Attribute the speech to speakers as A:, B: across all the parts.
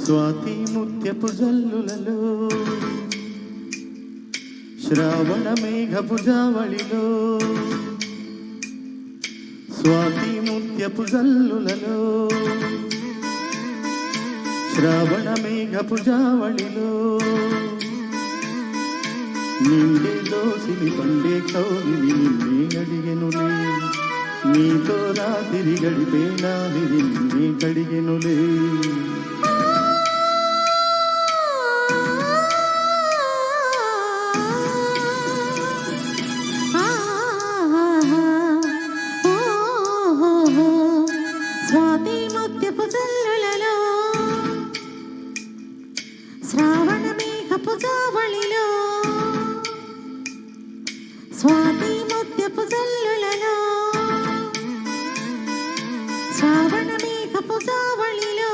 A: స్వాతి ముత్యపు జల్లులలో శ్రావణ మేఘపు జావళిలో స్వాతి ముత్యపు జల్లులలో శ్రావణ మేఘపు జావళిలో నిండే దోసిని పండే కౌగిలి నిన్నే అడిగెనులే నీతో రాత్రి గడిపే నాదిరి నిన్నే కడిగెనులే
B: స్వాతి ముత్యపు జల్లులలో శ్రావణ మేఘపు జావళిలో స్వాతి ముత్యపు జల్లులలో శ్రావణ మేఘపు జావళిలో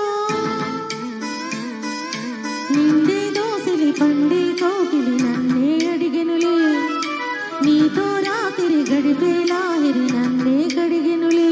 B: నిండే దోసిలి పండే కోకిలి నన్నే అడిగెనులే నీతో రాత్రి గడిపే లాహిరి నన్నే కడిగెనులే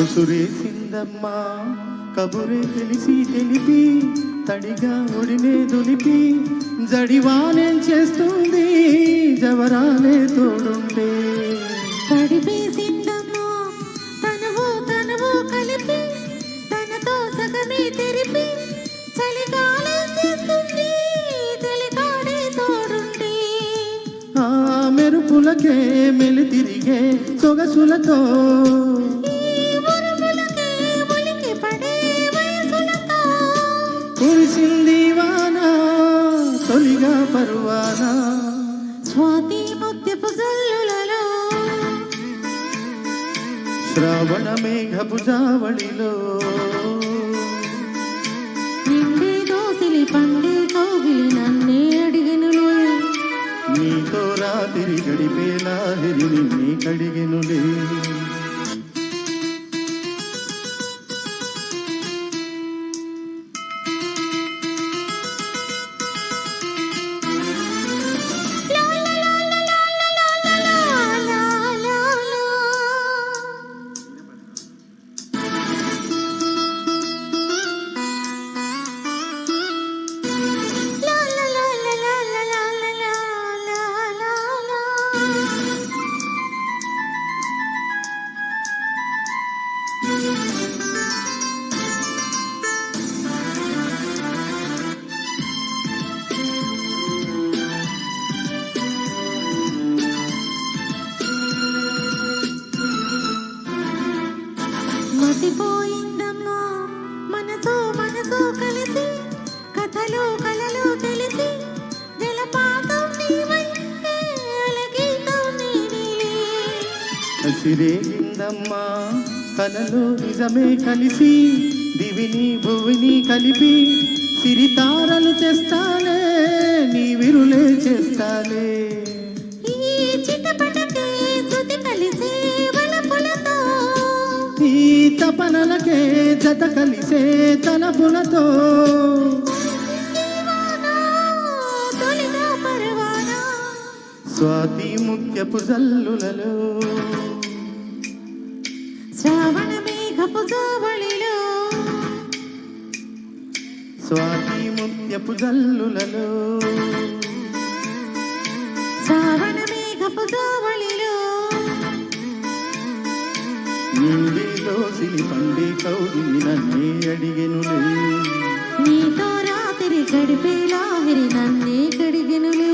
A: ముసురేసిందమ్మా కబురే తెలిసి తెలిపి తడిగా ఒడినే దులిపి జడివానే చేస్తుంది జవరాలే తోడుండే
B: తడిపేసిందమ్మా తనువు కలిపి తనతో సగమే తెరిపి చలిగాలే చేస్తుంది చలిగాడే తోడుండే
A: ఆ మెరుపులకే మెలి తిరిగే సొగసులతో కురిసింది వాన తొలిగా పరువానా
B: స్వాతి ముత్యపు జల్లులలో
A: శ్రావణ మేఘపు జావళిలో
B: నిండే దోసిలి పండే కోగిలి నన్నే అడిగెనులే
A: నీతో రాత్రి గడిపే లాహిరి నిన్నే కడిగెనులే
B: మతిపోయిందమ్మా మనసు కలిసి కథలు కలలు తెలిసి జలపాతం నీవై అలగీతం నీవే
A: హసిరేగిందమ్మా కలలు నిజమే కలిసి దివిని భువిని కలిపి సిరితారలు చేస్తాలే నీ విరులే చేస్తాలే
B: ఈ చిటపటకే శృతి కలిసి వలపులతో
A: ఈ తపనలకే జత కలిసే తలపులతో
B: తొలిగా పరవానా
A: స్వాతి ముత్యపు జల్లులలో
B: శ్రావణ మేఘపు జావళిలో
A: స్వాతి ముత్యపు జల్లులలో
B: శ్రావణ మేఘపు జావళిలో
A: నిండే దోసిలి పండే కౌగిలి నన్నే అడిగెనులే
B: నీతో రాత్రి గడిపే లాహిరి నన్నే కడిగెనులే